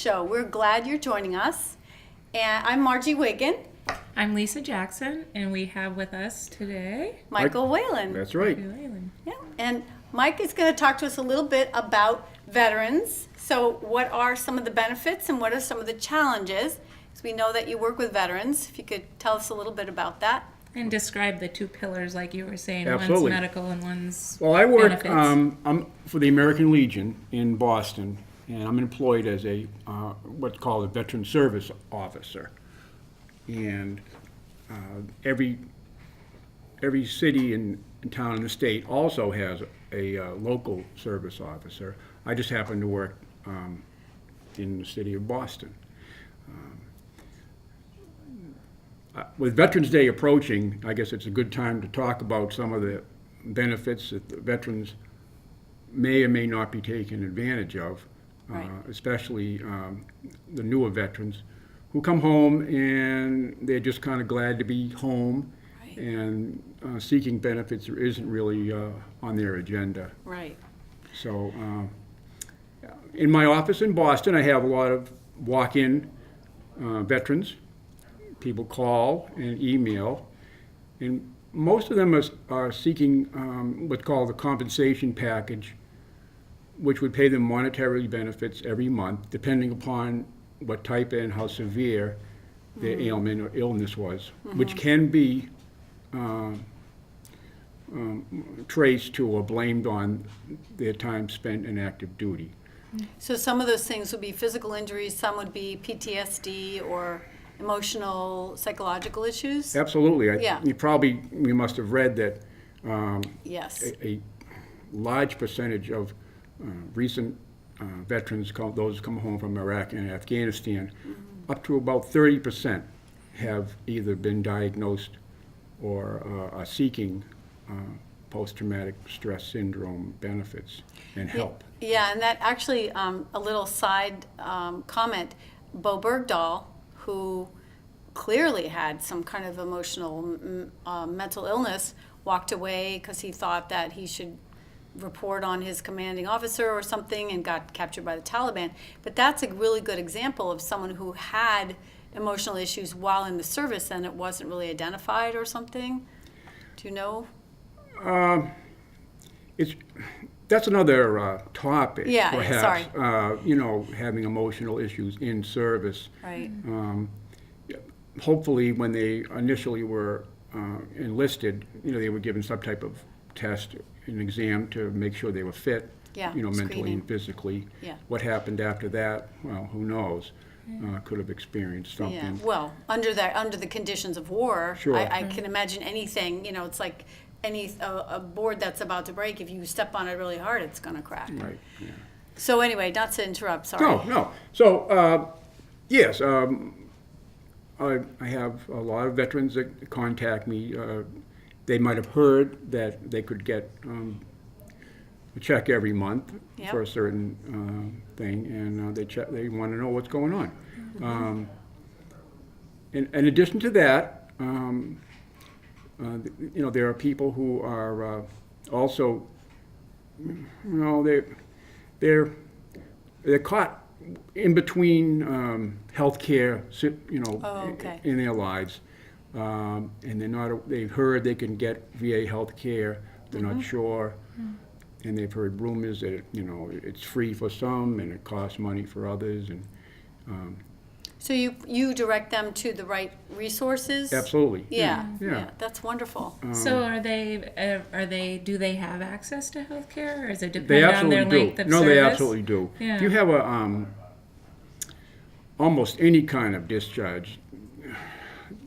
show. We're glad you're joining us. And I'm Margie Wiggin. I'm Liisa Jackson, and we have with us today Michael Whalen. That's right. Yeah, and Mike is going to talk to us a little bit about veterans. So what are some of the benefits and what are some of the challenges? Because we know that you work with veterans. If you could tell us a little bit about that. And describe the two pillars, like you were saying, Absolutely. one's medical and one's Well, I work benefits. I'm for the American Legion in Boston, and I'm employed as a what's called a veteran service officer. And every city and town in the state also has a local service officer. I just happen to work in the city of Boston. With Veterans Day approaching, I guess it's a good time to talk about some of the benefits that the veterans may or may not be taking advantage of, Right. especially the newer veterans who come home and they're just kind of glad to be home, Right. and seeking benefits isn't really on their agenda. Right. So in my office in Boston, I have a lot of walk-in veterans. People call and email, and most of them are seeking what's called a compensation package, which would pay them monetary benefits every month, depending upon what type and how severe their ailment or illness was, which can be traced to or blamed on their time spent in active duty. So some of those things would be physical injuries, some would be PTSD or emotional, psychological issues? Absolutely. Yeah. You must have read that Yes. a large percentage of recent veterans, those who come home from Iraq and Afghanistan, up to about 30% have either been diagnosed or are seeking post-traumatic stress syndrome benefits and help. Yeah, and that actually, a little side comment, Bo Bergdahl, who clearly had some kind of emotional, mental illness, walked away because he thought that he should report on his commanding officer or something and got captured by the Taliban. But that's a really good example of someone who had emotional issues while in the service and it wasn't really identified or something. Do you know? That's another topic, Yeah, perhaps. sorry. Having emotional issues in service. Right. Hopefully, when they initially were enlisted, they were given some type of test, an exam to make sure they were fit, Yeah, mentally screening. and physically. Yeah. What happened after that? Well, who knows? Could have experienced Yeah, something. well, under the conditions of war, Sure. I can imagine anything, it's like a board that's about to break, if you step on it really hard, it's gonna crack. Right. Yeah. So anyway, not to interrupt, sorry. No. So, yes, I have a lot of veterans that contact me. They might have heard that they could get a check every month Yep. for a certain thing, and they want to know what's going on. In addition to that, there are people who are also, they're caught in between health care, Oh, okay. in their lives, and they've heard they can get VA health care, they're not sure, and they've heard rumors that it's free for some and it costs money for others, and So you direct them to the right resources? absolutely. Yeah, Yeah. that's wonderful. So are they? Do they have access to health care, or is it They depend on their absolutely length do. of No, service? they absolutely do. Yeah. If you have almost any kind of discharge,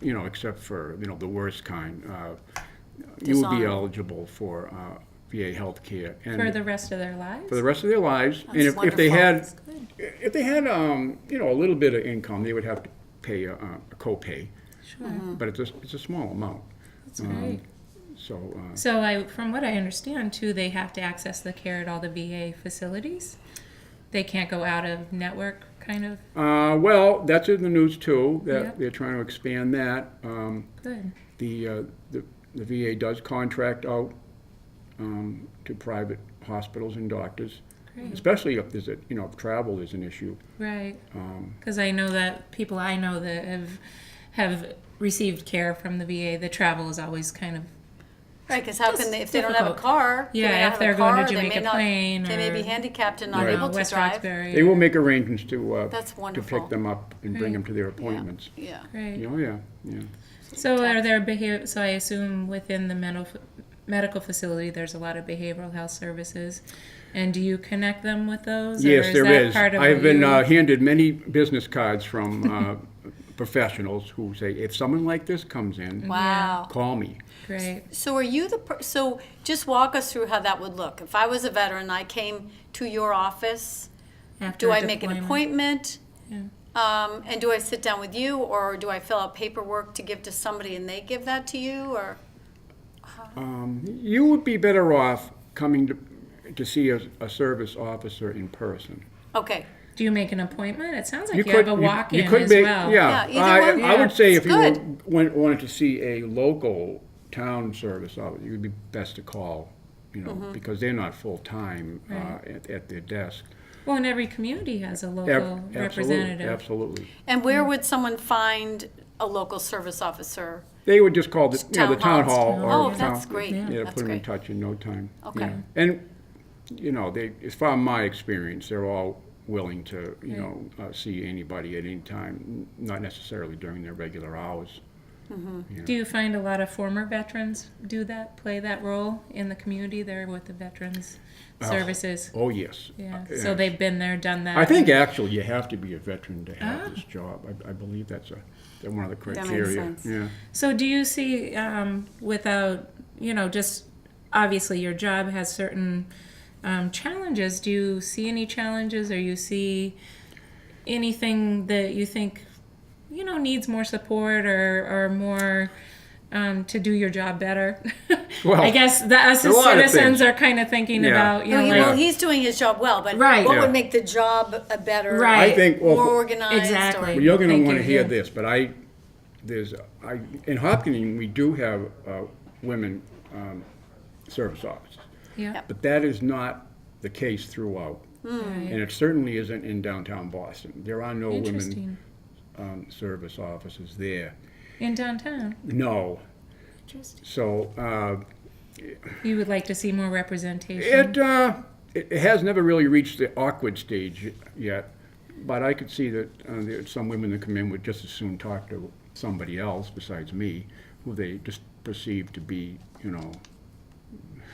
except for the worst kind, you would be Dishonorable. eligible for VA health care For the rest of their lives? for the rest of their lives. That's And if they wonderful. had a little bit of income, they would have to pay a copay, Sure. but it's a small amount. That's great. So So from what I understand too, they have to access the care at all the VA facilities. They can't go out of network, kind of. well, that's in the news too. That Yep. they're trying to expand that. Good. The VA does contract out to private hospitals and doctors. Great. especially if there's if travel is an issue. Right. Because I know that people I know that have received care from the VA, the travel is always kind of Right, because how can they, if they don't have a difficult. car, Yeah, they may not if have they're a going to car, they Jamaica may not, Plain they may be or, handicapped and not Right. able to West drive. Roxbury. They will make arrangements to That's to wonderful. pick them up and bring them to their appointments. Yeah. Right. Oh yeah, yeah. So are there so I assume within the medical facility there's a lot of behavioral health services, and do you connect them with those? Yes, or is there that is. Part of I've what been you- handed many business cards from professionals who say, if someone like this comes in, Wow. call me. Great. So are you so just walk us through how that would look. If I was a veteran, I came to your office, After do a I make an deployment. appointment? Yeah. And do I sit down with you, or do I fill out paperwork to give to somebody and they give that to you, or? You would be better off coming to see a service officer in person. Okay. Do you make an appointment? It sounds like you have a walk-in could as make, well. Yeah, Yeah, either one. I would say if It's you good. wanted to see a local town service officer, it would be best to call, Mm-hmm. because they're not full-time Right. at their desk. Well, and every community has a local representative. Absolutely. And where would someone find a local service officer? They would just call the Town town hall. hall. Oh, or that's town- great. Yeah, That's put them in great. touch in no time. Okay. Yeah. And, as far as my experience, they're all willing to, see anybody at any time, not necessarily during their regular hours. Do you find a lot of former veterans play that role in the community there with the veterans services? Oh, yes. Yeah. Yeah. So they've been there, done that. I think actually you have to be a veteran to have this job. I believe that's one of the makes criteria. sense. Yeah. So do you see, without, just obviously your job has certain challenges. Do you see any challenges, or you see anything that you think, needs more support or more to do your job better? Well, I guess us a as lot of citizens things. are kind of thinking Yeah. about, Well, he's doing his job well, but Right. what Yeah. would make the job a better, Right. I think, more well, organized? Exactly. Or, well, you're going Thank to want to you, hear yeah. this, but in Hopkins, we do have women service officers. yeah. But that is not the case throughout. Right. And it certainly isn't in downtown Boston. There are no women Interesting. service officers there. In downtown. No. Interesting. So You would like to see more representation. it has never really reached the awkward stage yet. But I could see that there's some women that come in would just as soon talk to somebody else besides me, who they just perceive to be,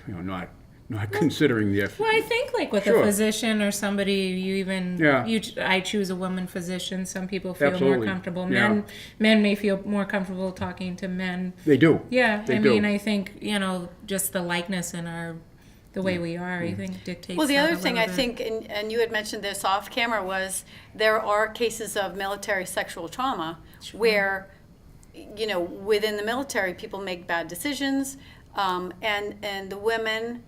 not considering the effort. Well, I think like with Sure. a physician or somebody, Yeah. I choose a woman physician. Some people feel Absolutely. more comfortable. Yeah. Men may feel more comfortable talking to men. They do. Yeah, They I do. mean, I think just the likeness in the way we are, I think dictates. well, the that other a thing I little bit. think, and you had mentioned this off camera, was there are cases of military sexual trauma where, within the military, people make bad decisions, and the women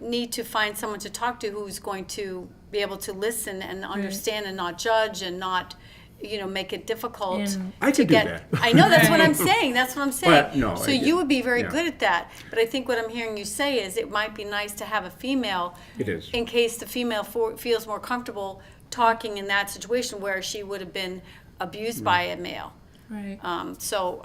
need to find someone to talk to who's going to be able to listen and understand and not judge and not, make it difficult And- I to could do get. that. I know that's what I'm saying. That's what I'm saying. But, no, so I- you would be very yeah. good at that. But I think what I'm hearing you say is it might be nice to have a female. It is. In case the female feels more comfortable talking in that situation where she would have been abused by a male. Right. So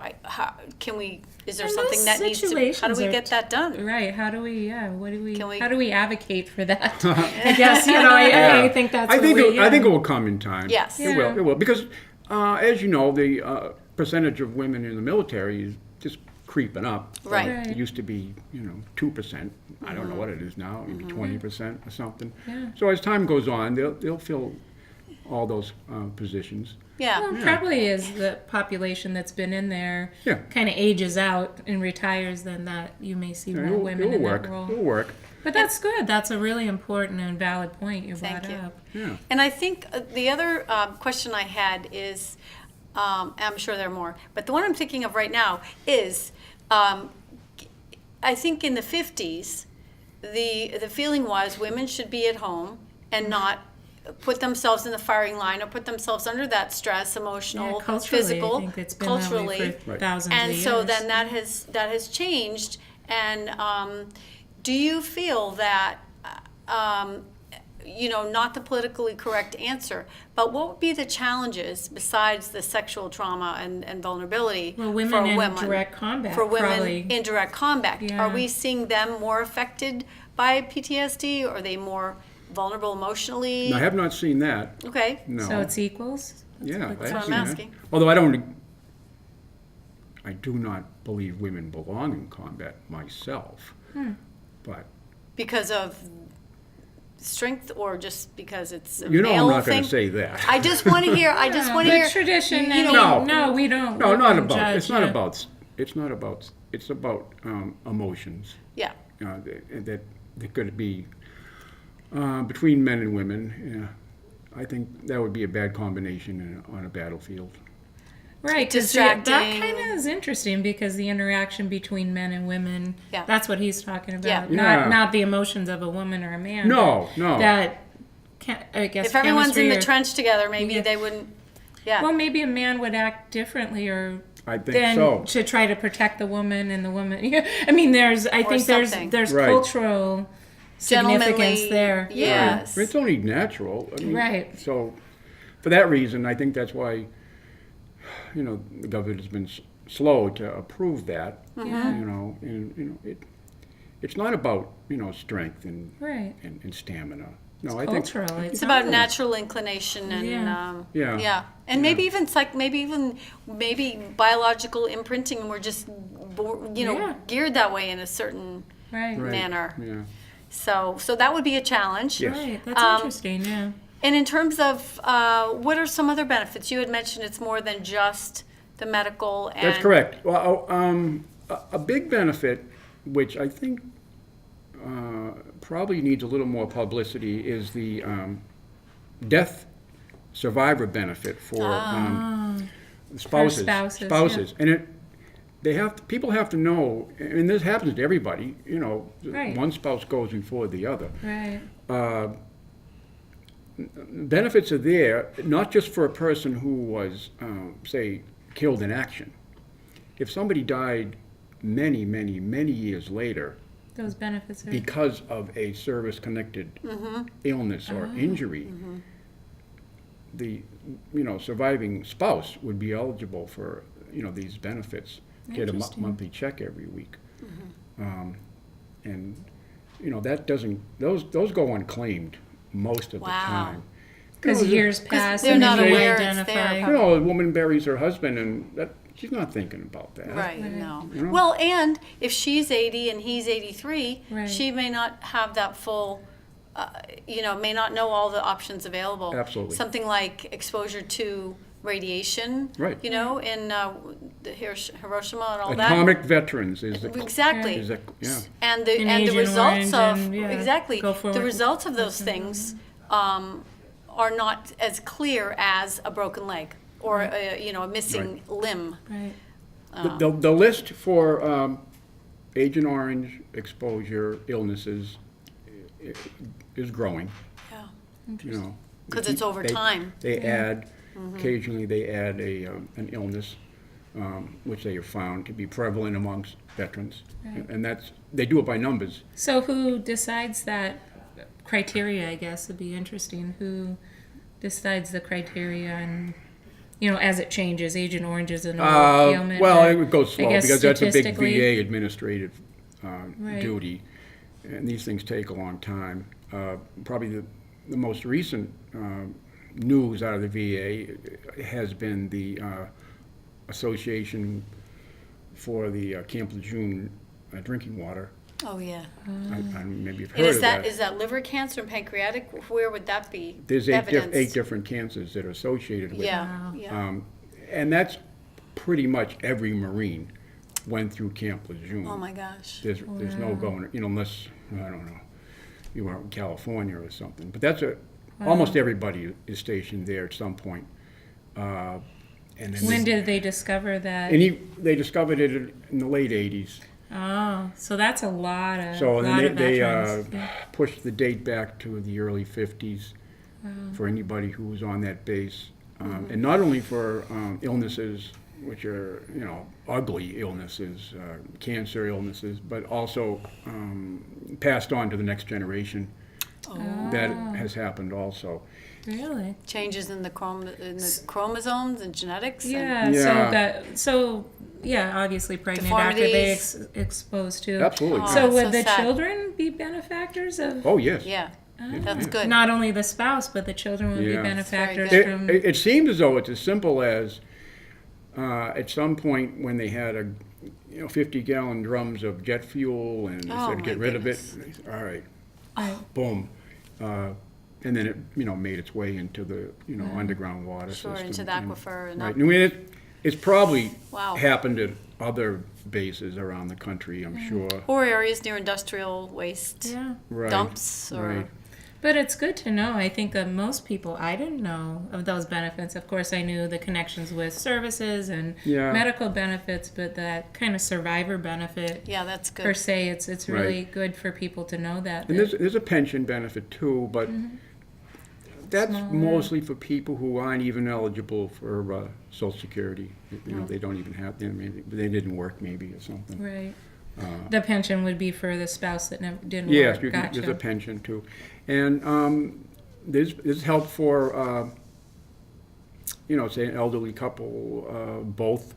is there And something those that needs to, how do situations we are get that done? Right. How do we? Yeah. Can we- How do we advocate for that? I guess I think that's. I think what I think it will come in time. Yes. It will. It will, because as you know, the percentage of women in the military is just creeping up. Right. Right. It used to be 2%. I don't know what it is now. Maybe 20% or something. Yeah. So as time goes on, they'll fill all those positions. Yeah. Well, it probably is the population that's been in there Yeah. kind of ages out and retires, then that you may see more women in work. that role. It'll work. But that's good. That's a really important and valid point you Thank brought you. up. Yeah. And I think the other question I had is, I'm sure there are more, but the one I'm thinking of right now is, I think in the 50s, the feeling was women should be at home and not put themselves in the firing line or put themselves under that stress, emotional, Yeah, culturally, physical, I think it's been culturally. that way for Right. thousands And of years. so then that has changed. And do you feel that not the politically correct answer, but what would be the challenges besides the sexual trauma and vulnerability Well, women for in women? direct combat, For women probably. in direct combat. Yeah. Are we seeing them more affected by PTSD? Are they more vulnerable emotionally? No, I have not seen that. Okay. No. So it's equals? Yeah, That's I what have I'm seen asking. that. Although I do not believe women belong in combat myself. But Because of strength, or just because it's a I'm male not thing? going to say that. I just want to hear. I just want to hear. The tradition. you I mean, know, No. we don't. No, we not don't about. judge, It's not yeah. about. It's not about. It's about emotions. Yeah. That could be between men and women. Yeah, I think that would be a bad combination on a battlefield. Right, 'cause Distracting. that kind of is interesting because the interaction between men and women, Yeah. that's what he's talking about. Yeah. Yeah. Not the emotions of a woman or a man. No, but no. That, I guess, If everyone's in the chemistry or- trench together, maybe Yeah. they wouldn't. Yeah. Well, maybe a man would act differently or I think then so. to try to protect the woman and the woman. Yeah, I mean, I think something. there's Right. cultural significance Gentlemanly, there. yes. It's only natural. I mean, Right. So, for that reason, I think that's why, the government has been slow to approve that. It's not about strength and Right. and stamina. No, It's I think cultural. It's about natural inclination and Yeah. Yeah. and maybe even maybe biological imprinting, and we're just Yeah. geared that way in a certain Right. Right. manner. Yeah. So that would be a challenge. Yes. Right. That's interesting. Yeah. And in terms of what are some other benefits? You had mentioned it's more than just the medical and That's correct. Well, a big benefit, which I think probably needs a little more publicity, is the death survivor benefit for spouses. spouses, And people have to know, and this happens to everybody. Right. One spouse goes before the other. Right. Benefits are there, not just for a person who was, say, killed in action. If somebody died many, many, many years later Those benefits are. because of a service-connected illness or injury, the surviving spouse would be eligible for these benefits, get a Interesting. monthly check every week, and that doesn't those go unclaimed most of the Wow. time. Because years pass they're and not then you aware it's identify. there. A woman buries her husband, and she's not thinking about that. Right, no. You know? Well, and if she's 80 and he's 83, Right. she may not have that full, may not know all the options available. Absolutely. Something like exposure to radiation, Right. in the Hiroshima and all Atomic veterans is the Exactly. is that, yeah. And the And Agent results Orange of and, yeah, exactly go the forward. results of those things are not as clear as a broken leg or a missing limb. Right. The list for Agent Orange exposure illnesses is growing. Yeah. Because it's over time. They add occasionally they add an illness which they have found to be prevalent amongst veterans, and they do it by numbers. So who decides that criteria? I guess would be interesting. Who decides the criteria and as it changes? Agent Orange is an old ailment. Well, but it goes slow I guess because that's a big statistically- VA administrative Right. duty, and these things take a long time. Probably the most recent news out of the VA has been the Association for the Camp Lejeune drinking water. Oh yeah. Maybe you've And heard is of that that. is that liver cancer and pancreatic? Where would that be? There's evidence? eight different cancers that are associated with it. Yeah. Yeah. And that's pretty much every Marine went through Camp Lejeune. Oh my gosh. There's no going, unless, I don't know, you were in California or something. But that's almost everybody is stationed there at some point. And then When did they discover that? they discovered it in the late 80s. Oh, so that's a lot of So lot then of they veterans. Yeah. pushed the date back to the early 50s for anybody who was on that base. And not only for illnesses, which are, ugly illnesses, cancer illnesses, but also passed on to the next generation that has happened also. Really? Changes in the chromosomes and genetics. Yeah. Yeah. So obviously pregnant after they Deformities. exposed to. Absolutely. Oh, So that's would so the sad. children be benefactors of? Oh, yes. Yeah, that's good. Not only the spouse, but the children would be Yeah. benefactors good. from. It seems as though it's as simple as at some point when they had 50-gallon drums of jet fuel and they Oh, said my get rid goodness. of it. And they said, all right, Right. boom. And then it made its way into the underground water Sure, system. into the aquifer and right. up. I mean, it's probably Wow. happened at other bases around the country, I'm sure. Or areas near industrial waste Yeah. Right. dumps or. Right. But it's good to know. I think that most people, I didn't know of those benefits. Of course, I knew the connections with services and Yeah. medical benefits, but that kind of survivor benefit Yeah, that's good. per se, it's really good for people to know that. And there's a pension benefit too, but that's Smaller. mostly for people who aren't even eligible for Social Security. They don't even have, they didn't work maybe or something. Right. The pension would be for the spouse that didn't Yes, work. Gotcha. there's a pension too. And there's help for, say an elderly couple, both,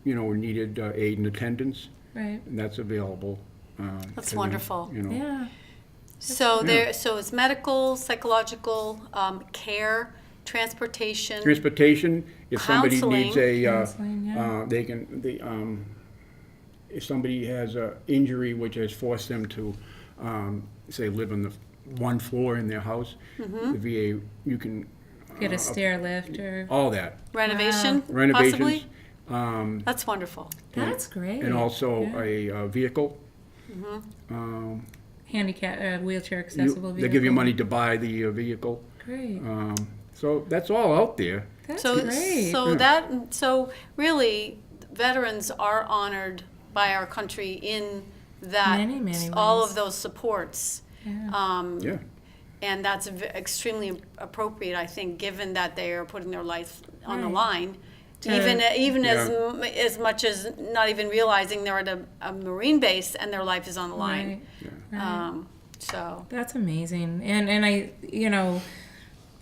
needed aid and attendance, Right. and that's available. That's to them, wonderful. Yeah. So so it's medical, psychological, care, transportation. Transportation, if somebody needs Counseling, yeah. if somebody has a injury which has forced them to, say, live on the one floor in their house, Mm-hmm. the VA, you can, Get a stair lift or. all that, Renovation, renovations. possibly? That's wonderful. That's great. And also Yeah. a vehicle. Handicap, wheelchair accessible vehicle. They give you money to buy the vehicle. Great. So that's all out there. That's So, great. so really, veterans are honored by our country in that Many, many all ways. of those supports. Yeah. Yeah. And that's extremely appropriate, I think, given that they are putting their life on the Right. line. To- Even Yeah. as much as not even realizing they're at a Marine base and their life is on the line. Right. Right. So, That's amazing. And I,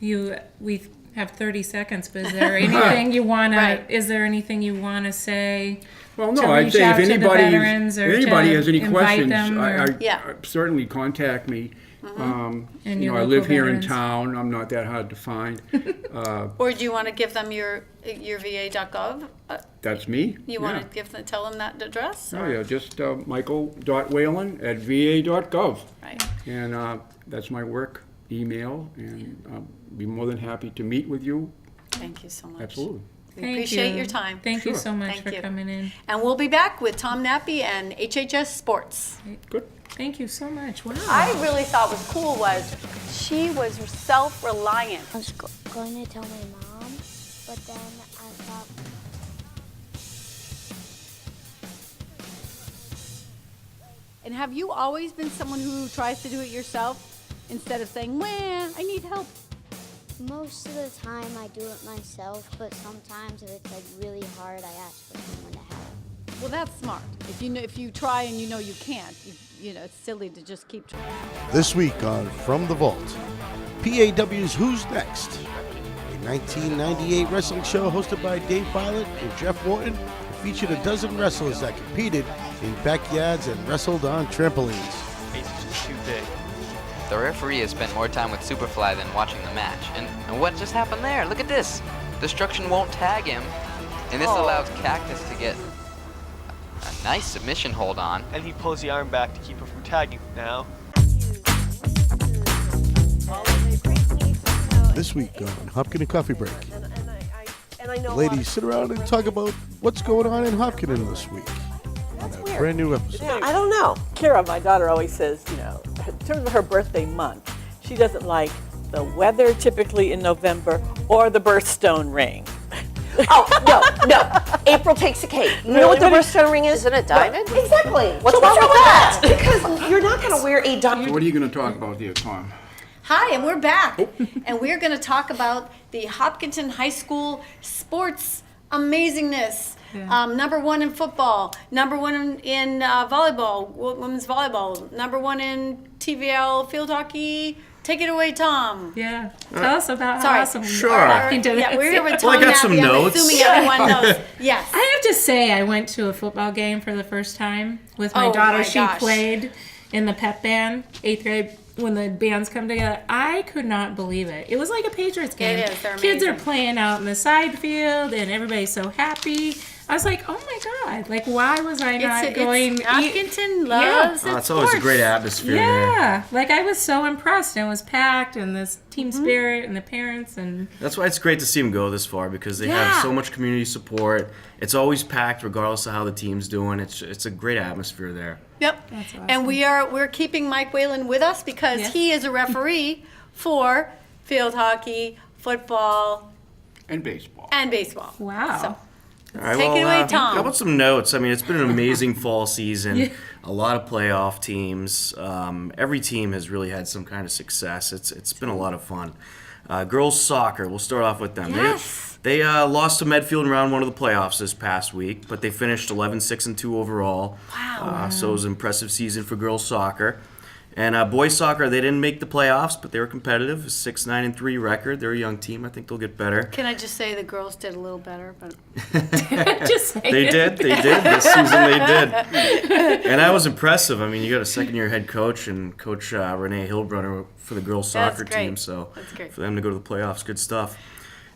we have 30 seconds, but is there anything you want Right. to, is there anything you want to say? Well, to no, I'd reach say out if to the anybody, veterans or to has any invite questions, them or- Yeah. certainly contact me. And your I local live here in veterans. town. I'm not that hard to find. or do you want to give them your VA.gov? That's me. You want to tell them that address? Oh, yeah, just michael.whalen@va.gov. Right. And that's my work email, and I'll be more than happy to meet with you. Thank you so much. Absolutely. We Thank appreciate you. your time. Thank you Sure. so much Thank for you. coming in. And we'll be back with Tom Nappy and HHS Sports. Good. Thank you so much. Wow. I really thought was cool was she was self-reliant. I was going to tell my mom, but then I thought, And have you always been someone who tries to do it yourself instead of saying, "Well, I need help"? most of the time I do it myself, but sometimes if it's like really hard, I ask for someone to help. Well, that's smart. If you try and you know you can't, it's silly to just keep trying. This week on From the Vault, PAW's Who's Next? A 1998 wrestling show hosted by Dave Pilot and Jeff Wharton that featured a dozen wrestlers that competed in backyards and wrestled on trampolines. Bases are too big. The referee has spent more time with Superfly than watching the match. And what just happened there? Look at this. Destruction won't tag him. And this allows Cactus to get a nice submission hold on. And he pulls the arm back to keep her from tagging now. This week on Hopkin and Coffee Break, the ladies sit around and talk about what's going on in Hopkinen this week on a brand new episode. Yeah, I don't know. Kira, my daughter, always says, in terms of her birthday month, she doesn't like the weather typically in November or the birthstone ring. Oh, no. April takes the cake. You know what the birthstone ring is? Isn't it diamond? Exactly. What's wrong with that? Because you're not going to wear a diamond. What are you going to talk about here, Tom? Hi, and we're back. And we're going to talk about the Hopkinton High School sports amazingness. Number one in football, number one in volleyball, women's volleyball, number one in TVL field hockey. Take it away, Tom. Yeah. Tell us about Sorry. how awesome. Sure. Yeah, we're here with Tom Well, I got now. some Yeah, I'm notes. assuming everyone knows. Yes. I have to say, I went to a football game for the first time with my Oh, daughter. my She gosh. played in the pep band, 8th grade, when the bands come together. I could not believe it. It was like a Patriots game. It is. They're Kids are amazing. playing out in the side field, and everybody's so happy. I was like, oh my God, like, why was I not going? Hopkinton loves Oh, it's always a great atmosphere there. Yeah, like I was so impressed. It was packed, and this team spirit, and the parents, and That's why it's great to see them go this far because they Yeah. have so much community support. It's always packed regardless of how the team's doing. It's a great atmosphere there. Yep. That's awesome. And we're keeping Mike Whalen with us because Yes. he is a referee for field hockey, football, And baseball. and baseball. Wow. So, All right, take it away, Tom. How about some notes? I mean, it's been an amazing fall season. A lot of playoff teams. Every team has really had some kind of success. It's been a lot of fun. Girls soccer. We'll start off with them. Yes. They lost to Medfield in round one of the playoffs this past week, but they finished 11-6-2 overall. Wow. So it was an impressive season for girls soccer. And boys soccer, they didn't make the playoffs, but they were competitive. 6-9-3 record. They're a young team. I think they'll get better. Can I just say the girls did a little better, but just saying. They did. This season they did. And that was impressive. I mean, you got a second-year head coach and Coach Renee Hildbrunner for the girls That's soccer great. team. So That's great. for them to go to the playoffs, good stuff.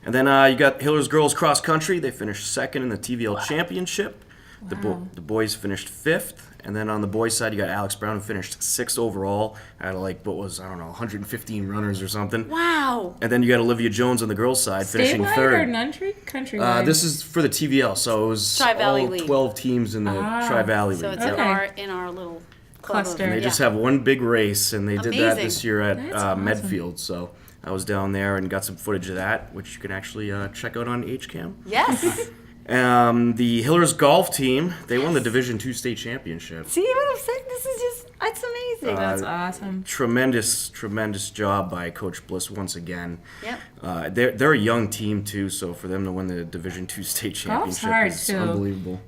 And then you got Hillers girls cross country. They finished second in the TVL championship. The boys finished fifth. And then on the boys' side, you got Alex Brown, who finished sixth overall out of 115 runners or something. wow. And then you got Olivia Jones on the girls' side, finishing Statewide third. or countrywide? This is for the TVL, so it was Tri-Valley all League. 12 teams in the Tri-Valley So League. it's Okay. in our little club. Cluster. And they Yeah. just have one big race, and they did that Amazing. this year at That's awesome. Medfield. So I was down there and got some footage of that, which you can actually check out on HCAM. Yes. The Hillers golf team, they won the Division II state championship. See what I'm saying? This is just, it's amazing. That's awesome. Tremendous job by Coach Bliss once again. Yep. They're a young team too, so for them to win the Division II state Golf's championship hard, is too. unbelievable.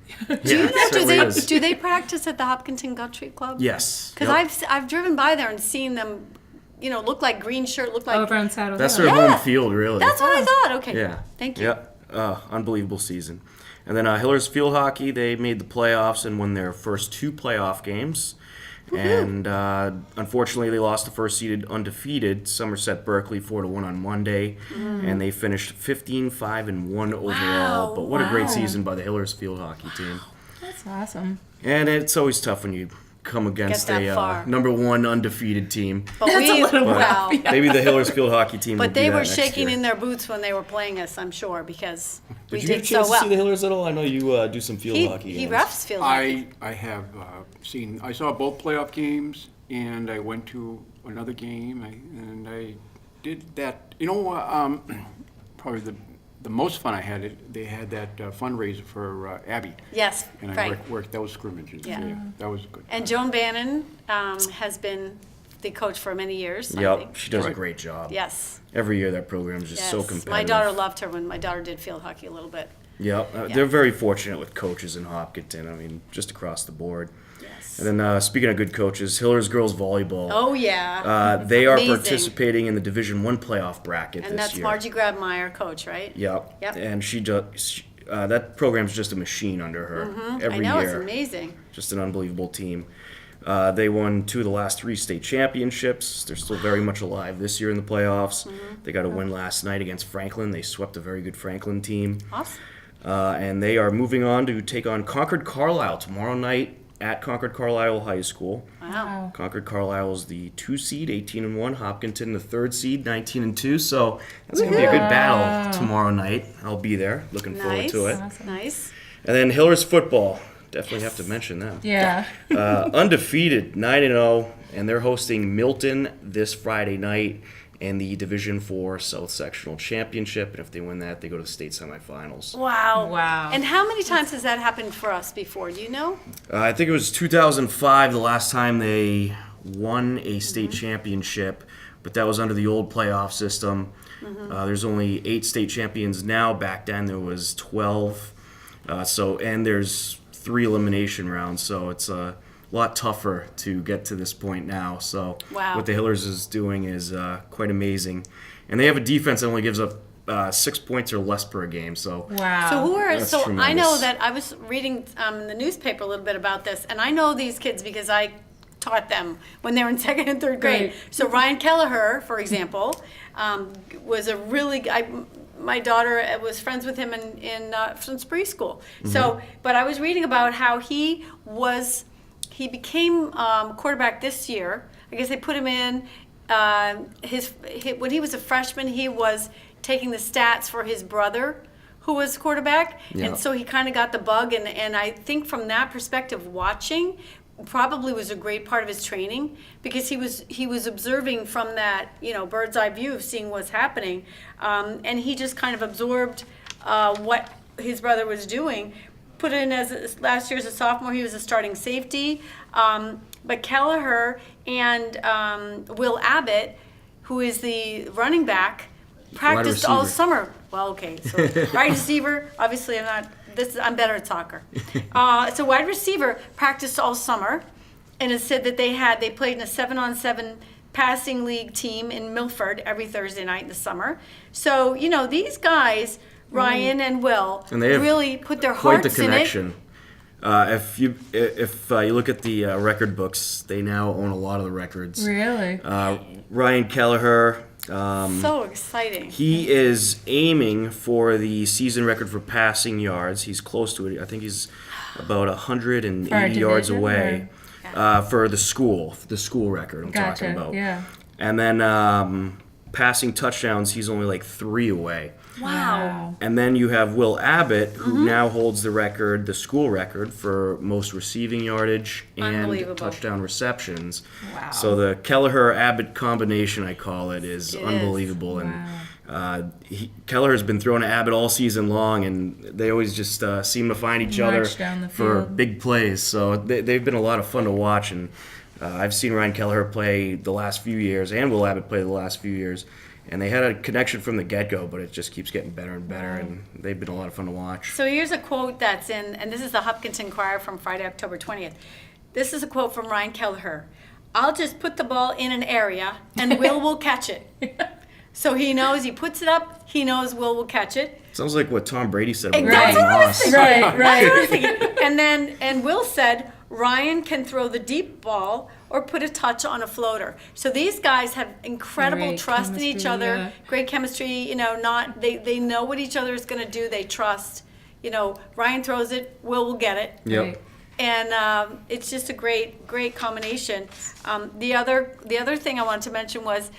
Do they practice at the Hopkinton Country Club? Yes. Because Yep. I've driven by there and seen them, look like green shirt, look like. Over on Saddle That's Hill. their Yeah. home field, really. That's what I thought. Okay. Yeah. Thank you. Yep. Unbelievable season. And then Hillers field hockey, they made the playoffs and won their first two playoff games. And unfortunately, they lost the first seeded undefeated Somerset Berkeley 4-1 on Monday, and they finished 15-5-1 overall. Wow, But what a great wow. season by the Hillers field hockey team. That's awesome. And it's always tough when you come against that a far. number one undefeated team. But wow. Maybe the Hillers field hockey team. will But do they that were next shaking year. in their boots when they were playing us, I'm sure, because we Did you get did a so chance to see the well. Hillers at all? I know you do some field hockey He games. refs field hockey. I have I saw both playoff games, and I went to another game, and I did that. Probably the most fun I had, they had that fundraiser for Abby. Yes, And I right. worked those scrimmages. Yeah. That was good. And Joan Bannon has been the coach for many years, I Yep, think. she does a Right. great job. Yes. Every year that program is just Yes. so competitive. My daughter loved her when my daughter did field hockey a little bit. Yep, they're very fortunate with coaches in Hopkinton. I mean, just across the board. Yes. And then speaking of good coaches, Hillers girls volleyball. Oh, yeah. They are Amazing. participating in the Division I playoff bracket And this that's year. Margie Grabmeyer, coach, right? Yep. Yep. And she does. That program's just a machine under her every I know, year. it's amazing. Just an unbelievable team. They won 2 of the last 3 state championships. They're still very much alive this year in the playoffs. They got a win last night against Franklin. They swept a very good Franklin team. Awesome. And they are moving on to take on Concord Carlisle tomorrow night at Concord Carlisle High School. Wow. Concord Carlisle is the 2 seed, 18-1. Hopkinton, the 3rd seed, 19-2. So that's going to be a good battle tomorrow night. I'll be there. Looking forward Nice. to it. Nice. And then Hillers football. Definitely have to mention them. Yeah. Undefeated, 9-0, and they're hosting Milton this Friday night in the Division IV South Sectional Championship. And if they win that, they go to the state semifinals. Wow. Wow. And how many times has that happened for us before? Do you know? I think it was 2005 the last time they won a state championship, but that was under the old playoff system. There's only 8 state champions now. Back then there was 12. And there's 3 elimination rounds, so it's a lot tougher to get to this point now. So Wow. what the Hillers is doing is quite amazing. And they have a defense that only gives up 6 points or less per game. So Wow. So who are That's so I tremendous. know that I was reading in the newspaper a little bit about this, and I know these kids because I taught them when they were in 2nd and 3rd grade. Right. So Ryan Kelleher, for example, was a really my daughter was friends with him since preschool. So, but I was reading about how he became quarterback this year. I guess they put him in. When he was a freshman, he was taking the stats for his brother, who was quarterback, Yeah. and so he kind of got the bug. And I think from that perspective, watching probably was a great part of his training because he was observing from that bird's eye view of seeing what's happening, and he just kind of absorbed what his brother was doing. Put in last year as a sophomore, he was a starting safety. But Kelleher and Will Abbott, who is the running back, practiced all receiver. summer. Well, okay, so wide receiver. Obviously, I'm better at soccer. So wide receiver practiced all summer, and it said that they played in a 7-on-7 passing league team in Milford every Thursday night in the summer. So these guys, Ryan and Will, And they have really put their quite hearts the in it. connection. If you look at the record books, they now own a lot of the records. Really? Ryan Kelleher. So exciting. He is aiming for the season record for passing yards. He's close to it. I think he's about 180 For our yards division, away for the school record I'm talking about. Yeah. And then passing touchdowns, he's only like 3 away. Wow. And then you have Will Abbott, who now holds the school record for most receiving yardage and Unbelievable. touchdown receptions. Wow. So the Kelleher-Abbott combination, I call it, is It is. unbelievable. And Kelleher's been throwing to Abbott all season long, and they always just seem to find each other March down the for field. big plays. So they've been a lot of fun to watch. And I've seen Ryan Kelleher play the last few years, and Will Abbott play the last few years. And they had a connection from the get-go, but it just keeps getting better and better, and they've been a lot of fun to watch. So here's a quote that's in, and this is the Hopkinton Crier from Friday, October 20th. This is a quote from Ryan Kelleher. "I'll just put the ball in an area, and Will will catch it." So he knows, he puts it up, he knows Will will catch it. Sounds like what Tom Brady said about That's Randy what I was Moss. thinking. Right, That's what I was right. thinking. And Will said, Ryan can throw the deep ball or put a touch on a floater. So these guys have incredible Great trust in each chemistry, other, yeah. great chemistry, they know what each other is going to do, they trust. Ryan throws it, Will get it. Yep. Right. And it's just a great combination. The other thing I wanted to mention was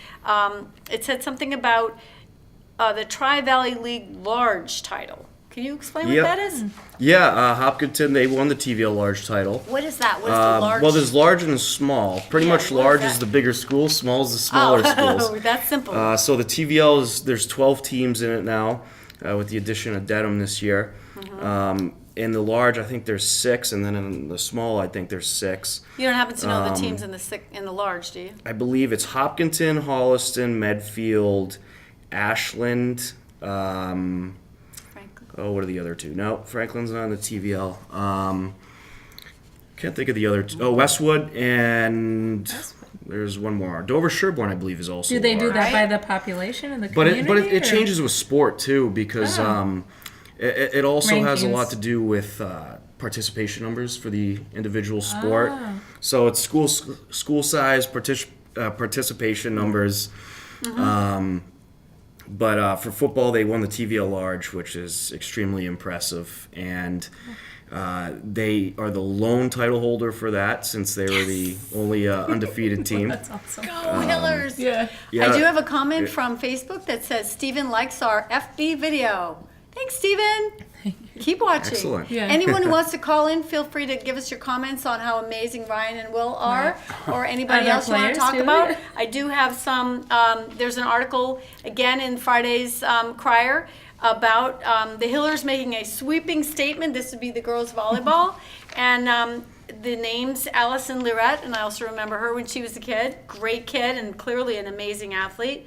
it said something about the Tri-Valley League large title. Can you explain what Yep. that is? Yeah, Hopkinton, they won the TVL large title. What is that? What is the large? Well, there's large and small. Pretty Yeah, much what is large that? is the bigger schools, small is the smaller Oh, schools. that's simple. So the TVL there's 12 teams in it now, with the addition of Dedham this year. Mm-hmm. In the large, I think there's 6, and then in the small, I think there's 6. You don't happen to know the teams in the large, do you? I believe it's Hopkinton, Holliston, Medfield, Ashland. Franklin. Oh, what are the other two? No, Franklin's not on the TVL. Can't think of the other two. Oh, Westwood, and there's one more. Dover Sherborne, I believe, is also Do they do large. that by the population of the But community? it or- changes with sport too, because it also has a lot Rankings. to do with participation numbers for the individual sport. Ah. So it's school size, participation numbers. But for football, they won the TVL large, which is extremely impressive, and they are the lone title holder for that, since they were the only undefeated team. That's awesome. Go Hillers! Yeah. Yeah. I do have a comment from Facebook that says Stephen likes our FB video. Thanks, Stephen. Keep watching. Excellent. Yeah. Anyone who wants to call in, feel free to give us your comments on how amazing Ryan and Will are, or anybody Other else you want to players, talk too. about. I do have some. There's an article again in Friday's Crier about the Hillers making a sweeping statement. This would be the girls volleyball, and the name's Allison Lirette, and I also remember her when she was a kid. Great kid, and clearly an amazing athlete.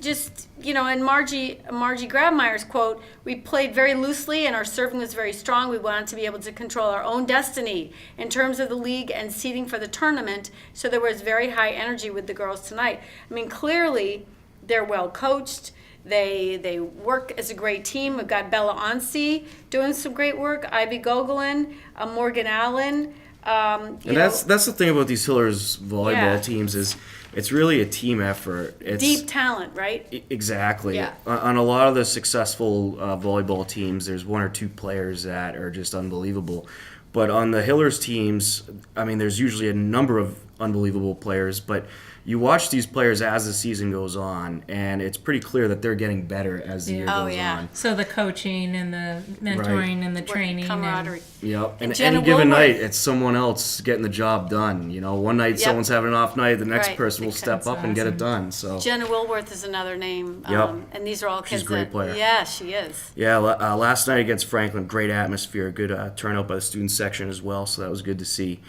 just, and Margie Grabmeyer's quote, we played very loosely and our serving was very strong. We wanted to be able to control our own destiny in terms of the league and seeding for the tournament. So there was very high energy with the girls tonight. I mean, clearly they're well coached. They work as a great team. We've got Bella Onsi doing some great work, Ivy Gogolin, Morgan Allen. And that's the thing about these Hillers volleyball teams is it's really a team effort. It's deep talent, right? Exactly. Yeah. On a lot of the successful volleyball teams, there's one or two players that are just unbelievable. But on the Hillers teams, I mean, there's usually a number of unbelievable players, but you watch these players as the season goes on, and it's pretty clear that they're getting better as the year goes on. So the coaching and the mentoring and the training. Camaraderie. Yep. And Jenna any given Woolworth. night, it's someone else getting the job done. One night someone's having an off night, the next Right. person will step up and get it done. So Jenna Woolworth is another name. Yep. And these are all kids She's a great player. Yeah, she is. yeah, last night against Franklin, great atmosphere, good turnout by the student section as well. So that was good to see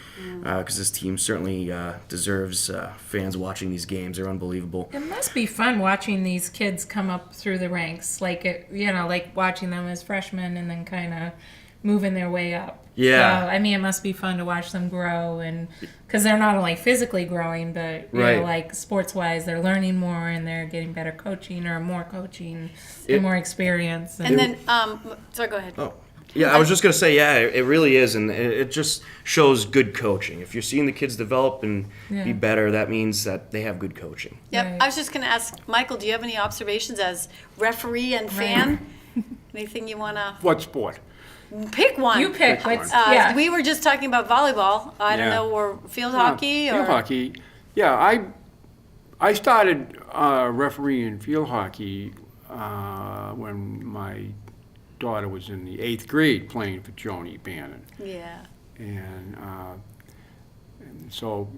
because this team certainly deserves fans watching these games. They're unbelievable. It must be fun watching these kids come up through the ranks, like watching them as freshmen and then kind of moving their way up. Yeah. So, I mean, it must be fun to watch them grow, and because they're not only physically growing, but like sports-wise, they're learning more and they're getting better coaching or more coaching and more experience. And then, sorry, go ahead. Oh. Yeah, I was just going to say, it really is, and it just shows good coaching. If you're seeing the kids develop and be better, that means that they have good coaching. Yep. Right. I was just going to ask, Michael, do you have any observations as referee and fan? Anything you want to What sport? pick one? You pick. What's, We were just talking about volleyball. I don't know, or field hockey? Field or hockey. Yeah, I started refereeing field hockey when my daughter was in the 8th grade playing for Joni Bannon. Yeah. And so,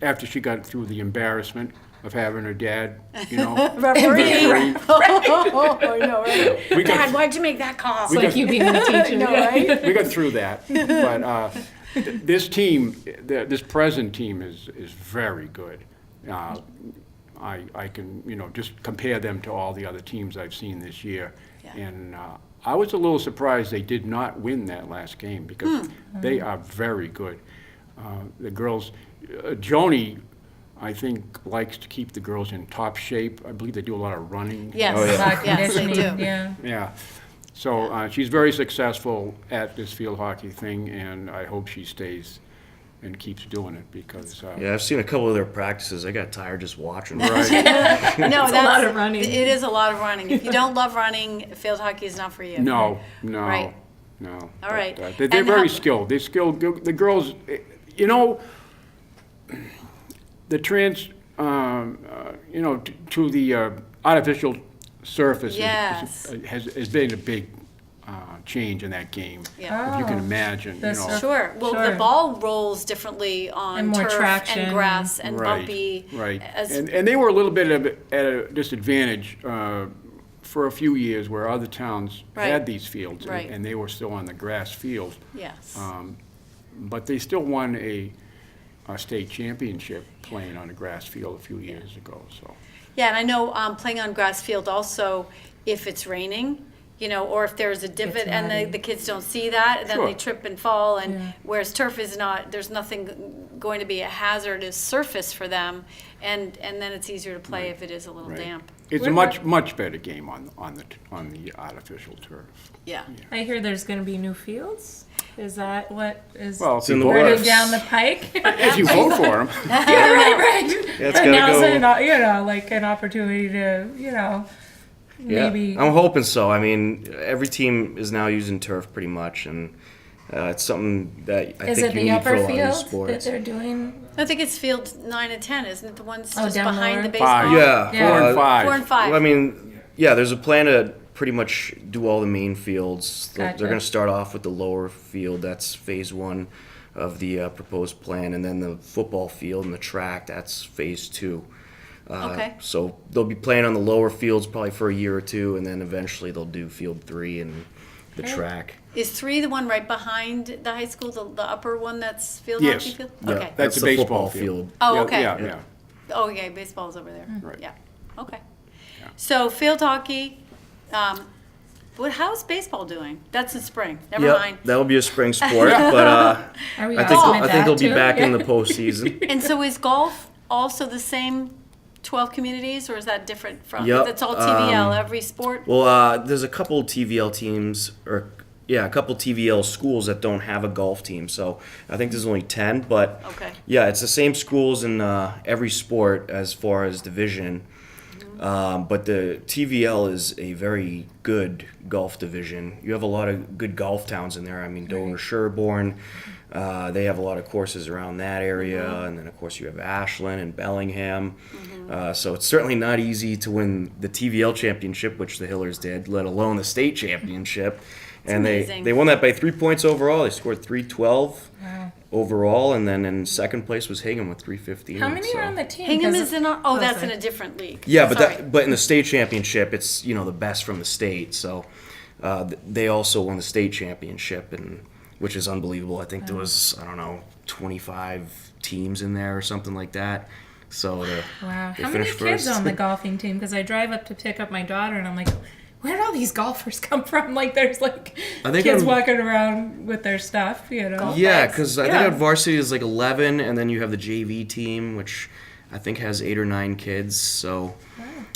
after she got through the embarrassment of having her dad, Referee. Oh, I know, right? Dad, why'd you make that call? It's like you being the teacher. know, right? we got through that. But this team, this present team is very good. I can, just compare them to all the other teams I've seen this year. Yeah. And I was a little surprised they did not win that last game because they are very good. The girls, Joni, I think, likes to keep the girls in top shape. I believe they do a lot of running. Yes, yes, they do. Yeah. Yeah. So she's very successful at this field hockey thing, and I hope she stays and keeps doing it because. Yeah, I've seen a couple of their practices. I got tired just watching. No, that's a lot of running. It is a lot of running. If you don't love running, field hockey is not for you. No. Right. No. All right. They're And very skilled. They're skilled. The girls, the to the artificial surface Yes. has been a big change in that game. Yeah. If you can imagine. Sure. Well, the ball rolls differently on And more turf traction. and grass and Right, bumpy. Right. As, And they were a little bit at a disadvantage for a few years where other towns had these fields and they were still on the grass field. yes. But they still won a state championship playing on a grass field a few years ago. So. Yeah, and I know playing on grass field also, if it's raining, or if there's a divot and the kids don't see that, then they trip and fall. And whereas turf is not, there's nothing going to be a hazardous surface for them, and then it's easier to play if it is a little damp. It's a much better game on the artificial turf. Yeah. I hear there's going to be new fields. Is that what is Well, in the running works. down the pike? if you vote for them. right. Yeah, it's And now's gotta go. like an opportunity to, maybe. Yeah, I'm hoping so. I mean, every team is now using turf pretty much, and it's something that I Is think it you the need for upper a lot of these field that sports. they're doing? I think it's field 9 and 10, isn't it? The ones just down behind lower? the baseball? Five. Yeah, Yeah. 4 and 5. 4 and 5. Well, I mean, there's a plan to pretty much do all the main fields. They're Gotcha. going to start off with the lower field. That's phase 1 of the proposed plan, and then the football field and the track. That's phase 2. Okay. So they'll be playing on the lower fields probably for a year or two, and then eventually they'll do field 3 and the track. Is 3 the one right behind the high school, the upper one that's field Yes. hockey field? Yeah, Okay. That's the a baseball football field. Oh, Yeah, okay. Yeah. Oh, okay, baseball's over there. Right. Yeah, okay. So field hockey, how's baseball doing? That's in spring. Never mind. That'll be a spring sport, but Are we I think awesome at he'll that, be too? back in Yeah. the postseason. And so is golf also the same 12 communities, or is that different from? Yep, It's all TVL, every sport? Well, there's a couple TVL teams, a couple TVL schools that don't have a golf team. So I think there's only 10, but Okay. yeah, it's the same schools in every sport as far as division. But the TVL is a very good golf division. You have a lot of good golf towns in there. I mean, Dover, Sherborne, they have a lot of courses around that area. And then, of course, you have Ashland and Bellingham. So it's certainly not easy to win the TVL championship, which the Hillers did, let alone the state championship. And amazing. they won that by 3 points overall. They scored 312 overall, and then in second place was Hingham with 315. How many so. are on the team? Hingham 'Cause is in our, that's sorry. in a different league. Yeah, Sorry. but in the state championship, it's the best from the state. So they also won the state championship, and which is unbelievable. I think there was 25 teams in there or something like that. So Wow. they How many finished kids first. on the golfing team? Because I drive up to pick up my daughter, and I'm like, where did all these golfers come from? Like, there's like I think kids I'm- walking around with their stuff, Yeah, because I think Yeah. at varsity is like 11, and then you have the JV team, which I think has 8 or 9 kids. So,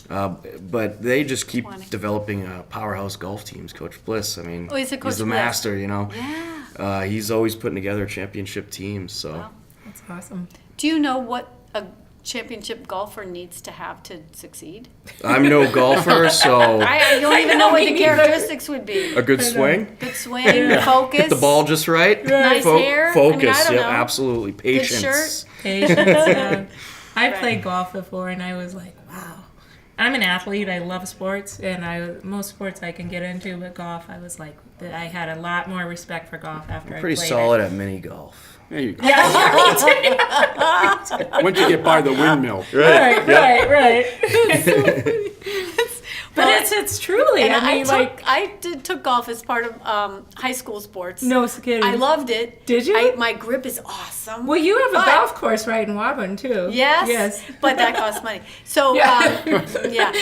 but they just keep 20. developing powerhouse golf teams. Coach Bliss, I mean, Oh, he's a Coach he's the Bliss. master. Yeah. He's always putting together championship teams. So. Wow. That's awesome. Do you know what a championship golfer needs to have to succeed? I'm no golfer, so You don't even know what the characteristics would be. a good swing, Good swing, focus. hit the ball just right, Nice hair. I mean, focus, I don't yep, know. absolutely, patience. shirt. Patience. Yeah. I Right. played golf before, and I was like, wow. I'm an athlete. I love sports, and most sports I can get into, but golf, I was like, I had a lot more respect for golf after I Pretty played solid it. at mini golf. There you go. Yeah, Once you get by the windmill. right. But it's truly. And I mean, I took golf as part of high school sports. no kidding. I loved it. Did you? My grip is awesome. Well, you have a But- golf course right in Woburn too. Yes. But that costs money. So yeah.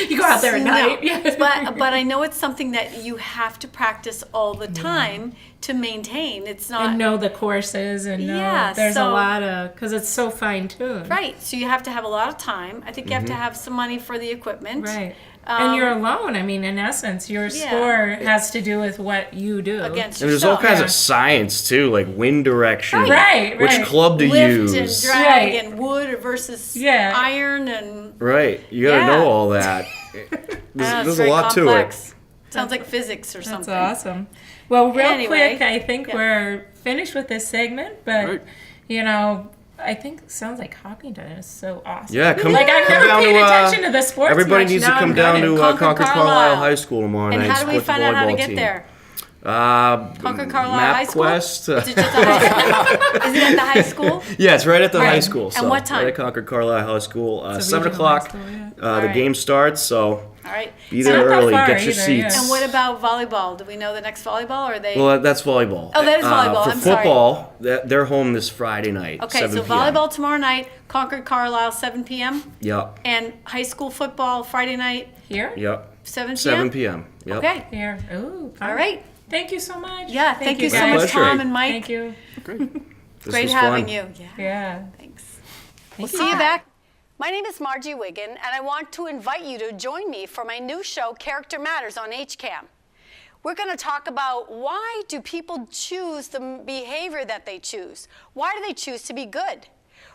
You go out there at No. night. Yeah. But I know it's something that you have to practice all the time to maintain. It's not And know the courses and know Yeah, there's a so- lot of because it's so fine tuned. right. So you have to have a lot of time. I think you have to have some money for the equipment. Right. And you're alone. I mean, in essence, your Yeah. score has to do with what you do. Against And there's all yourself. kinds Yeah. of science too, like wind direction, Right, which right. club to Lift use, and drag Right. and wood versus Yeah. iron and right? You gotta Yeah. know all that. it's There's a very lot to complex. Sounds like physics or That's something. awesome. Well, real Anyway, quick, I think yeah. we're finished with this segment, but Right. I think it sounds like Hockington is so awesome. Yeah, come Like I've come never down paid to. attention to the sports. Everybody much. needs to Now come I'm down gonna. to Concord Concord Carlisle. Carlisle High School tomorrow And night. how do we support the find out how to volleyball get team. there? Concord Carlisle High School? MapQuest. Is it just a high school? Is it at the high school? Yeah, it's right at the high Right. school. And So what time? Right at Concord Carlisle High School. It's a 7 regional high o'clock. school, yeah. The Alright. game starts, so All right. be not there that early. far Get your either, yeah. seats. And what about volleyball? Do we know the next volleyball, or are they? Well, that's volleyball. Oh, that is volleyball. For I'm sorry. football, they're home this Friday night. Okay, 7 so p.m. volleyball tomorrow night, Concord Carlisle, 7 p.m. Yep. And high school football Friday night, Here? Yep. 7 p.m. 7 p.m. Yep. Okay. Here. Ooh. All right. Thank you so much. Yeah, thank you so My much, pleasure. Tom and Mike. Thank you. This Great was having fun. you. Yeah. Yeah. Thanks. We'll see you back. My name is Margie Wiggin, and I want to invite you to join me for my new show, Character Matters, on HCAM. We're going to talk about why do people choose the behavior that they choose? Why do they choose to be good?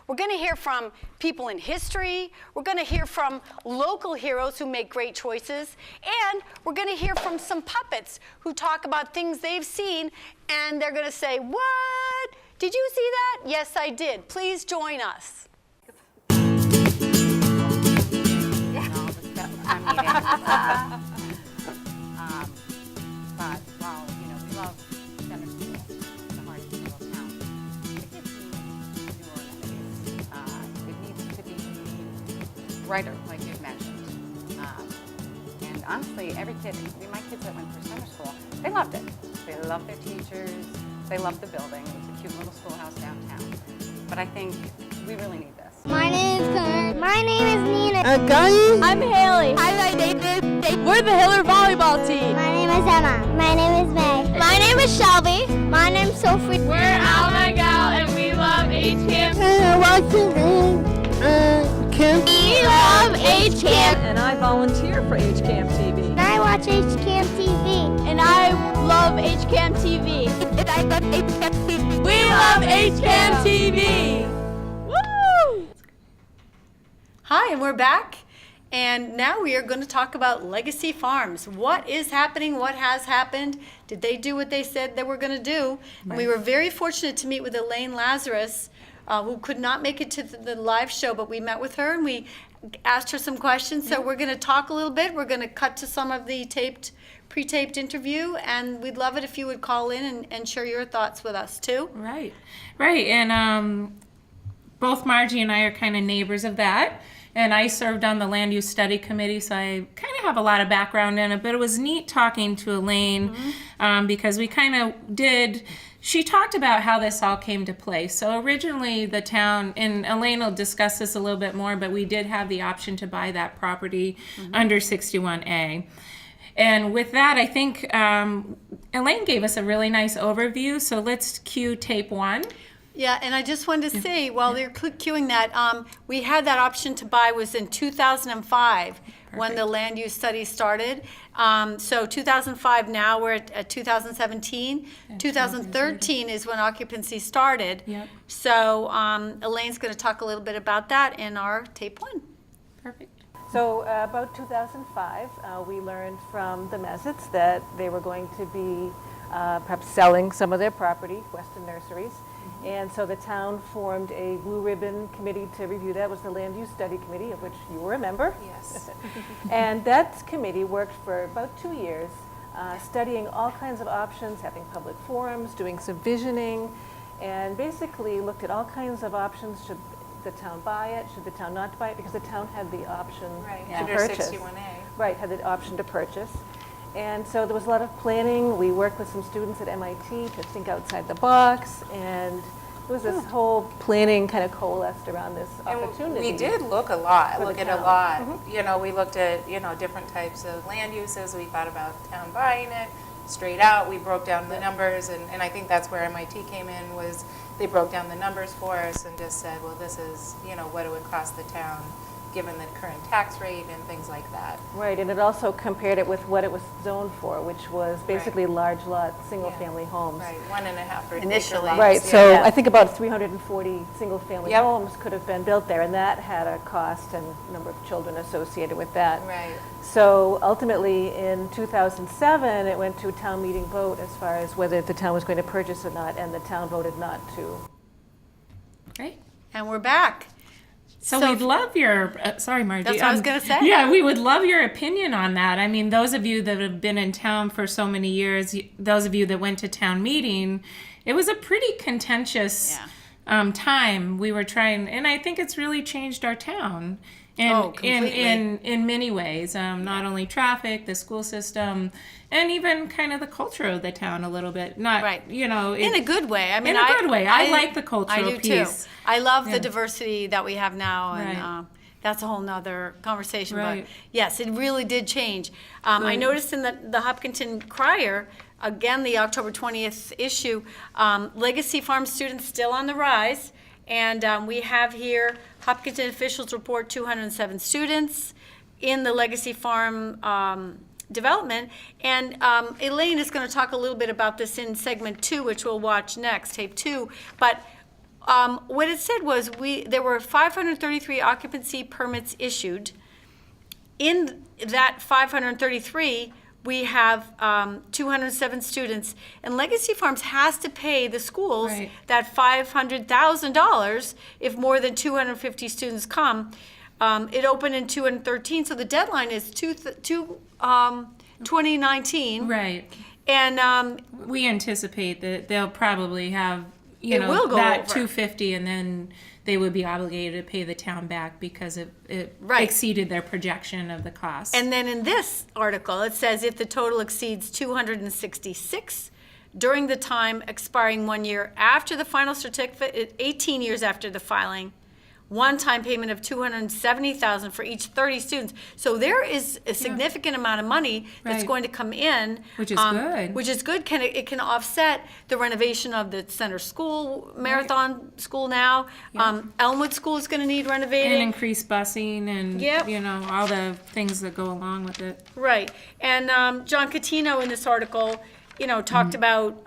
We're going to hear from people in history. We're going to hear from local heroes who make great choices. And we're going to hear from some puppets who talk about things they've seen, and they're going to say, "What? Did you see that? Yes, I did." Please join us. But while we love center school, the heart of the little town, the kids need new organities. It needs to be brighter, like you've mentioned. And honestly, every kid, my kids that went through summer school, they loved it. They loved their teachers. They loved the building. It was a cute little schoolhouse downtown. But I think we really need this. My name is Connor. My name is Nina. I'm Haley. Hi, David. We're the Hiller volleyball team. My name is Emma. My name is Meg. My name is Shelby. My name is Sophie. We're Alma Gal, and we love HCAM. We love HCAM. And I volunteer for HCAM TV. And I watch HCAM TV. And I love HCAM TV. And I love HCAM TV. We love HCAM TV. Woo! Hi, and we're back. And now we are going to talk about Legacy Farms. What is happening? What has happened? Did they do what they said they were going to do? And we were very fortunate to meet with Elaine Lazarus, who could not make it to the live show, but we met with her and we asked her some questions. So we're going to talk a little bit. We're going to cut to some of the pre-taped interview, and we'd love it if you would call in and share your thoughts with us too. Right. And both Margie and I are kind of neighbors of that. And I served on the Land Use Study Committee, so I kind of have a lot of background in it. But it was neat talking to Elaine because we kind of did. She talked about how this all came to play. So originally the town, and Elaine will discuss this a little bit more, but we did have the option to buy that property under 61A. And with that, I think Elaine gave us a really nice overview. So let's cue tape 1. Yeah, and I just wanted to say, while they're queuing that, we had that option to buy was in 2005 when the land use study started. So 2005, now we're at 2017. 2013 is when occupancy started. Yep. So Elaine's going to talk a little bit about that in our tape 1. Perfect. So about 2005, we learned from the Mezits that they were going to be perhaps selling some of their property, Weston Nurseries. And so the town formed a blue ribbon committee to review that. It was the Land Use Study Committee, of which you were a member. Yes. And that committee worked for about 2 years, studying all kinds of options, having public forums, doing some visioning, and basically looked at all kinds of options. Should the town buy it? Should the town not buy it? Because the town had the option to Under purchase. 61A. Right, had the option to purchase. And so there was a lot of planning. We worked with some students at MIT to think outside the box, and it was this whole planning kind of coalesced around this opportunity. We did look a lot, for the look at a town. lot. You know, we looked at, different types of land uses. We thought about town buying it straight out. We broke down the numbers, and I think that's where MIT came in, was they broke down the numbers for us and just said, well, this is, what it would cost the town given the current tax rate and things like that. Right, and it also compared it with what it was zoned for, which was basically large lot, single-family homes. Right, 1.5 acre Initially. lots. Right, so Yeah. I think about 340 single-family Yep. homes could have been built there, and that had a cost and number of children associated with that. Right. So ultimately, in 2007, it went to a town meeting vote as far as whether the town was going to purchase or not, and the town voted not to. Great. And we're back. So So- we'd love your, sorry, Margie. That's what I was gonna say. Yeah, we would love your opinion on that. I mean, those of you that have been in town for so many years, those of you that went to town meeting, it was a pretty contentious time. We were trying, and I think it's really changed our town. In many ways, not only traffic, the school system, and even kind of the culture of the town a little bit. Not, Right. in a good way. I mean, in a good way. I like the cultural I do piece. too. I love Yeah. the diversity that we have now, and Right. that's a whole nother conversation. Right. But yes, it really did change. I noticed in the Hopkinton Crier, again, the October 20th issue, Legacy Farm students still on the rise. And we have here Hopkinton officials report 207 students in the Legacy Farm development. And Elaine is going to talk a little bit about this in segment 2, which we'll watch next, tape 2. But what it said was there were 533 occupancy permits issued. In that 533, we have 207 students, and Legacy Farms has to pay the schools Right. that $500,000 if more than 250 students come. It opened in 2013, so the deadline is 2019. Right. And We anticipate that they'll probably have, It will go that over. 250, and then they would be obligated to pay the town back because it Right. exceeded their projection of the cost. And then in this article, it says if the total exceeds 266 during the time expiring 1 year after the final certificate, 18 years after the filing, one-time payment of $270,000 for each 30 students. So there is a significant amount of money that's Right. going to come in. Which is good. Which is good. It can offset the renovation of the center school, Marathon School now. Elmwood School is going to need renovating. And increased busing and, Yep. you know, all the things that go along with it. Right. And John Catino in this article, you know, talked about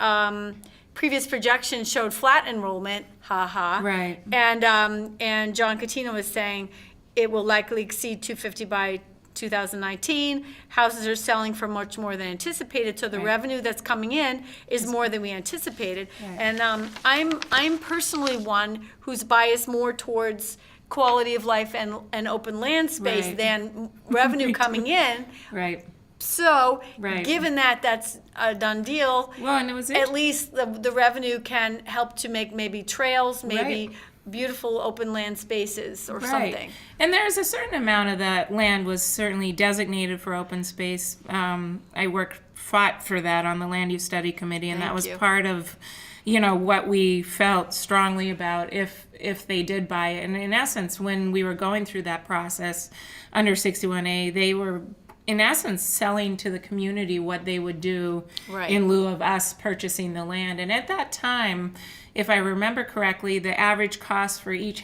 previous projections showed flat enrollment, Right. And John Catino is saying it will likely exceed 250 by 2019. Houses are selling for much more than anticipated, so the revenue that's coming in is more than we anticipated. And I'm personally one who's biased more towards quality of life and open land space Right. than revenue coming in. Right. So, Right. given that that's a done deal, Well, and it was at least the revenue can help to make maybe trails, maybe Right. beautiful open land spaces or something. And there's a certain amount of that land was certainly designated for open space. I fought for that on the Land Use Study Committee, and that Thank was you. part of, you know, what we felt strongly about if they did buy it. And in essence, when we were going through that process under 61A, they were in essence selling to the community what they would do in lieu of us purchasing the land. And at that time, if I remember correctly, the average cost for each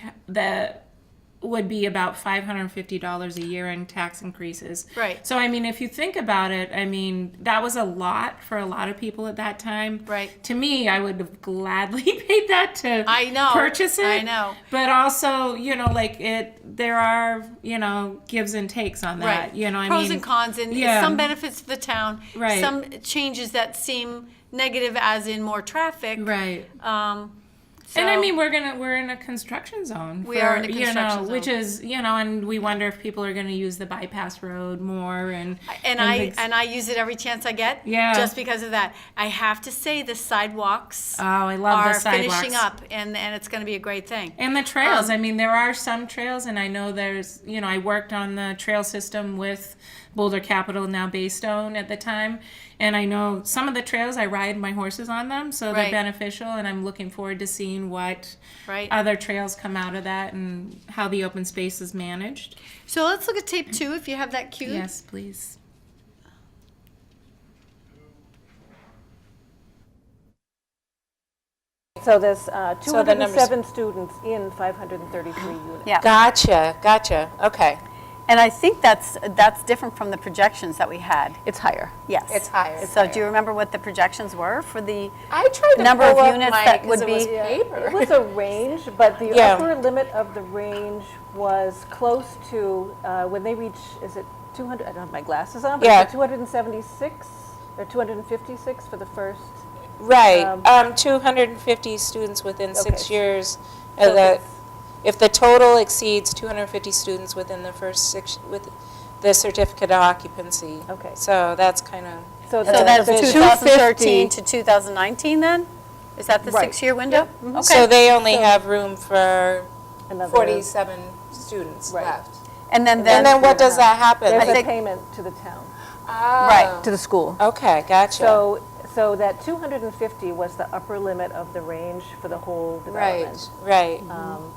would be about $550 a year in tax increases. Right. So, I mean, if you think about it, I mean, that was a lot for a lot of people at that time. Right. To me, I would have gladly paid that to I know. purchase it. I know. But also, you know, like there are, you know, gives and takes on that. Right. You know, I Pros mean, and cons, and yeah. some benefits to the town, Right. some changes that seem negative, as in more traffic. Right. So, And I mean, we're in a construction zone. We are in a construction zone. Which is, you know, and we wonder if people are going to use the bypass road more and I use it every chance I get. Yeah. Just because of that. I have to say the sidewalks Oh, I love are the sidewalks. finishing up, and it's going to be a great thing. And the trails. I mean, there are some trails, and I know there's, you know, I worked on the trail system with Boulder Capital, now Baystone at the time. And I know some of the trails, I ride my horses on them, so they're Right. beneficial. And I'm looking forward to seeing what Right. other trails come out of that and how the open space is managed. So let's look at tape 2 if you have that queued. Yes, please. So there's So the numbers- 207 students in 533 units. Yeah. Gotcha. Okay. And I think that's different from the projections that we had. It's higher. Yes. It's higher. So do you remember what the projections were for the I tried to number pull of up units mine that 'cause would it was be? paper. It was a range, but the Yeah. upper limit of the range was close to, when they reach, is it 200, I don't have my glasses on, but Yeah. is it 276 or 256 for the first? Right. 250 students within 6 Okay. years. So If the total exceeds 250 students within the first 6, with the certificate of occupancy. Okay. So that's kind of. So So that's the 2013 250 to 2019 then? Is that the Right. 6-year window? Okay. So they only have room for another- 47 students Right. left. And then And then what does that happen? There's a think- payment to the town, Right. to the school. Okay, gotcha. So that 250 was the upper limit of the range for the whole development. Right.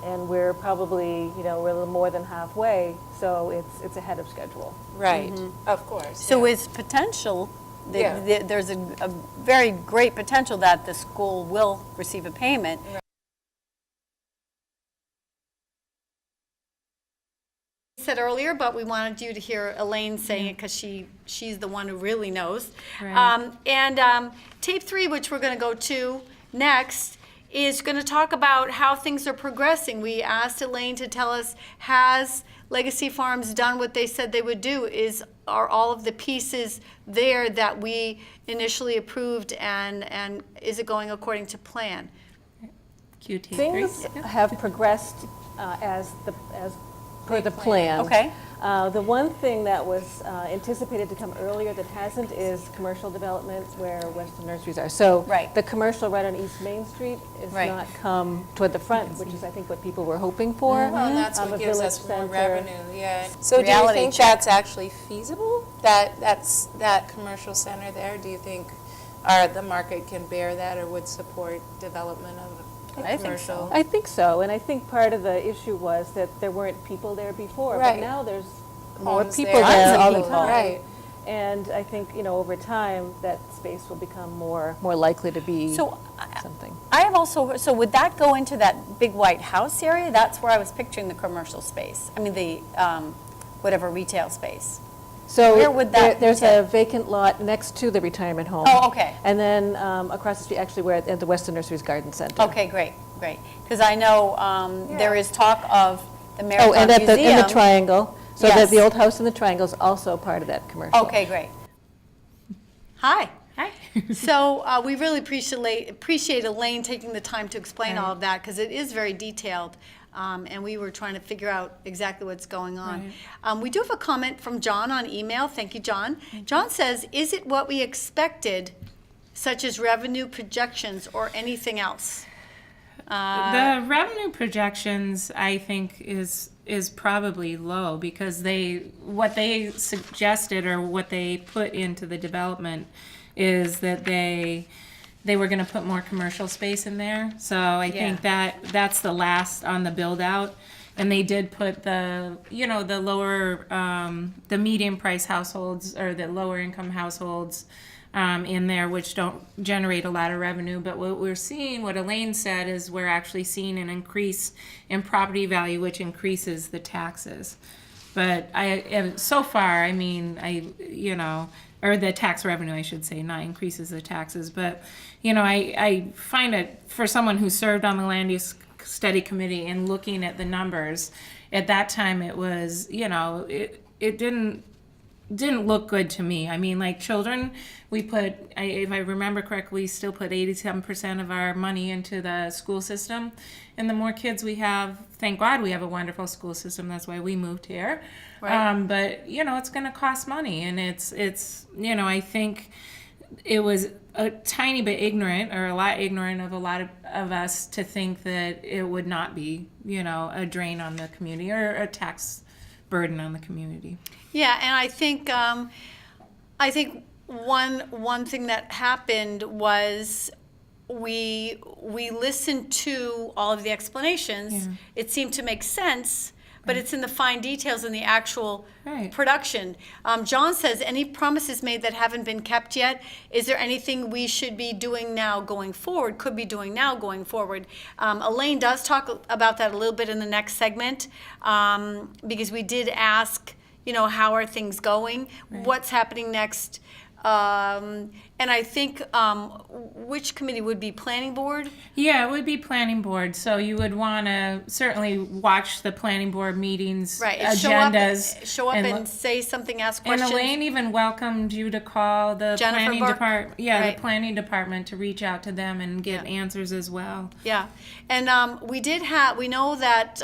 And we're probably, we're a little more than halfway, so it's ahead of schedule. Right. Of course. So is potential, Yeah. there's a very great potential that the school will receive a payment. Said earlier, but we wanted you to hear Elaine saying it because she's the one who really knows. Right. And tape 3, which we're going to go to next, is going to talk about how things are progressing. We asked Elaine to tell us, has Legacy Farms done what they said they would do? Are all of the pieces there that we initially approved, and is it going according to plan? QT. Things have progressed as per the plan. Okay. The one thing that was anticipated to come earlier that hasn't is commercial development where Western Nurseries are. So Right. the commercial right on East Main Street is Right. not come toward the front, which is I think what people were hoping for. Well, that's A what gives village us more center. revenue, yeah. So do you Reality think check. that's actually feasible? That commercial center there? Do you think the market can bear that or would support development of I think so. I think so, and I think part of the issue was that there weren't people there before, Right. but now there's more Homes people there. there Tons of all the people. time. Right. And I think, over time, that space will become more likely to be So something. I have also, so would that go into that big white house area? That's where I was picturing the commercial space. I mean, the, whatever retail space. So Where would that there's fit? a vacant lot next to the retirement home. Oh, okay. And then across the street, actually, we're at the Western Nurseries Garden Center. Okay, great. Because I know there is talk of the Marathon Oh, and at Museum. in the triangle. So Yes. the old house in the triangle is also part of that commercial. Okay, great. Hi. Hi. So we really appreciate Elaine taking the time to explain all of that, because it is very detailed, and we were trying to figure out exactly what's going on. We do have a comment from John on email. Thank you, John. John says, is it what we expected, such as revenue projections or anything else? The revenue projections, I think, is probably low, because what they suggested or what they put into the development is that they were going to put more commercial space in there. So I think that's the last on the build out. And they did put the lower, the medium price households or the lower income households in there, which don't generate a lot of revenue. But what we're seeing, what Elaine said, is we're actually seeing an increase in property value, which increases the taxes. But so far, I mean, or the tax revenue, I should say, not increases the taxes. But, I find it, for someone who served on the land use study committee and looking at the numbers, at that time it was, it didn't look good to me. I mean, like children, we put, if I remember correctly, we still put 87% of our money into the school system. And the more kids we have, thank God we have a wonderful school system. That's why we moved here. Right. But, it's going to cost money. And it's I think it was a tiny bit ignorant, or a lot ignorant of a lot of us, to think that it would not be, a drain on the community or a tax burden on the community. Yeah, and I think one thing that happened was we listened to all of the explanations. Yeah. It seemed to make sense, but it's in the fine details in the actual Right. production. John says, any promises made that haven't been kept yet? Is there anything we should be doing now going forward, could be doing now going forward? Elaine does talk about that a little bit in the next segment, because we did ask, how are things going? Right. What's happening next? And I think, which committee would be planning board? Yeah, it would be planning board. So you would want to certainly watch the planning board meetings, Right. agendas. Show up and look- say something, ask And questions. Elaine even welcomed you to call the Jennifer planning Burke? department. Yeah, Right. the planning department, to reach out to them and get Yeah. answers as well. Yeah, and we know that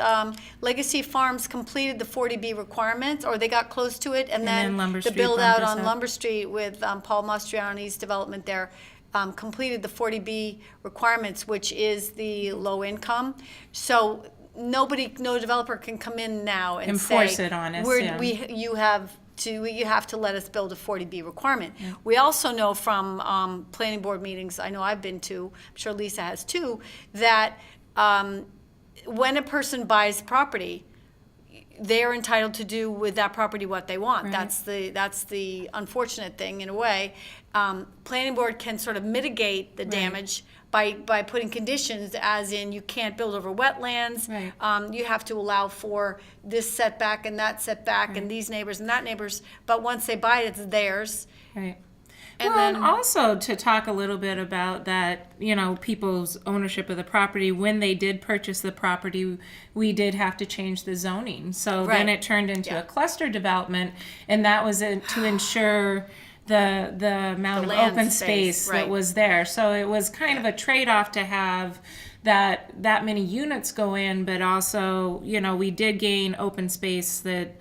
Legacy Farms completed the 40B requirements, or they got close to it, and then then Lumber the Street build out bumped us on up. Lumber Street with Paul Mastriani's development there completed the 40B requirements, which is the low income. So no developer can come in now and Enforce say, it on us, you have to let us build a 40B requirement. We also know from planning board meetings, I know I've been to, I'm sure Liisa has too, that when a person buys property, they're entitled to do with that property what they want. Right. That's the unfortunate thing in a way. Planning board can sort of mitigate the damage by putting conditions, as in you can't build over wetlands. Right. You have to allow for this setback and that setback and these neighbors and that neighbors. But once they buy it, it's theirs. Right. And well, then and also to talk a little bit about that, people's ownership of the property. When they did purchase the property, we did have to change the zoning. So then it turned into a cluster development, and that was to ensure the amount of land open space, space that was there. So it was kind of a trade-off to have that many units go in, but also, we did gain open space that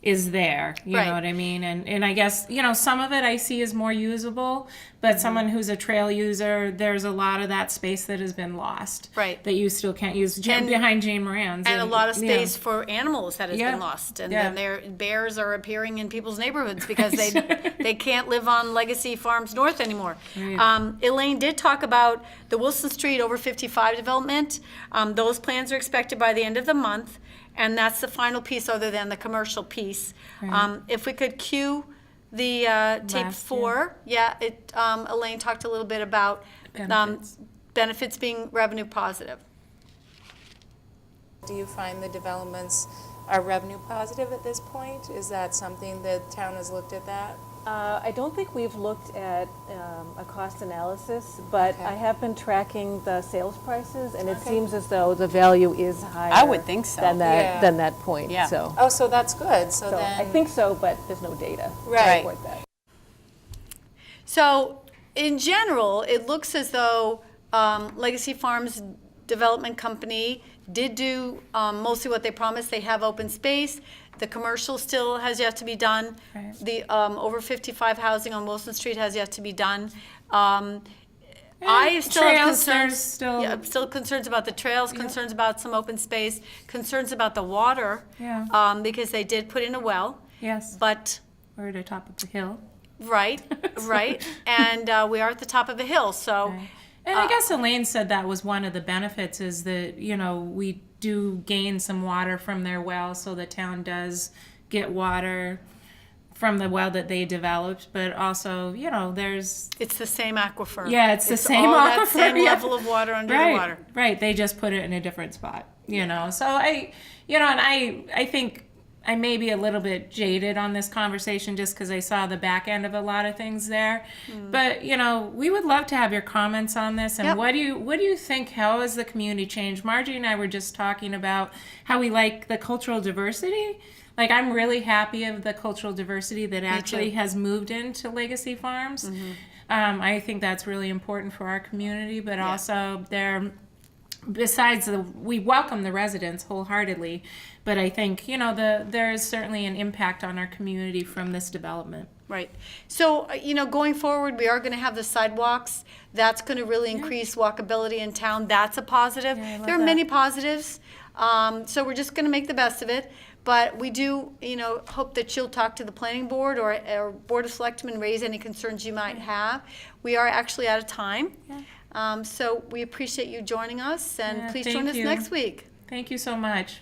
is there, you Right. know what I mean? And I guess, some of it I see is more usable, but someone who's a trail user, there's a lot of that space that has been lost. Right. That you still can't use And- behind Jane Moran's. And a lot of yeah. space for animals that has Yeah. been lost. And Yeah. then bears are appearing in people's neighborhoods because they can't live on Legacy Farms North anymore. Right. Elaine did talk about the Wilson Street over 55 development. Those plans are expected by the end of the month. And that's the final piece other than the commercial piece. Right. If we could cue the tape Last, 4. Yeah, Elaine talked a little bit about benefits being revenue positive. Do you find the developments are revenue positive at this point? Is that something the town has looked at that? I don't think we've looked at a cost analysis, but Okay. I have been tracking the sales prices, and it seems as though the value is higher. I would think so. Than that, Yeah. than that point, Yeah. so. Oh, so that's good. So So then I think so, but there's no data to Right. support that. So, in general, it looks as though Legacy Farms Development Company did do mostly what they promised. They have open space. The commercial still has yet to be done. Right. The over 55 housing on Wilson Street has yet to be done. I still have trails, there's concerns. still- Yeah, still concerns about the trails, concerns about some open space, concerns about the water. Yeah. Because they did put in a well. Yes. But We're at the top of the hill. right, right, and we are at the top of a hill. So. Right. And I guess Elaine said that was one of the benefits is that, we do gain some water from their well, so the town does get water from the well that they developed, but also, there's... It's the same aquifer. Yeah, it's the same all aquifer. that same yeah. level of water under right, the water. Right, they just put it in a different spot, So and I think I may be a little bit jaded on this conversation just because I saw the back end of a lot of things there. But, we would love to have your comments on this. And Yep. what do you think? How has the community changed? Margie and I were just talking about how we like the cultural diversity. Like, I'm really happy of the cultural diversity that actually has moved into Legacy Farms. I think that's really important for our community, but also besides we welcome the residents wholeheartedly, but I think, there is certainly an impact on our community from this development. Right. So, going forward, we are going to have the sidewalks. That's going to really increase walkability in town. That's a positive. Yeah, I love There are that. many positives. So we're just going to make the best of it. But we do, hope that you'll talk to the planning board or Board of Selectmen, raise any concerns you might have. We are actually out of time. So we appreciate you joining us, and Yeah, please thank join us you. next week. Thank you so much.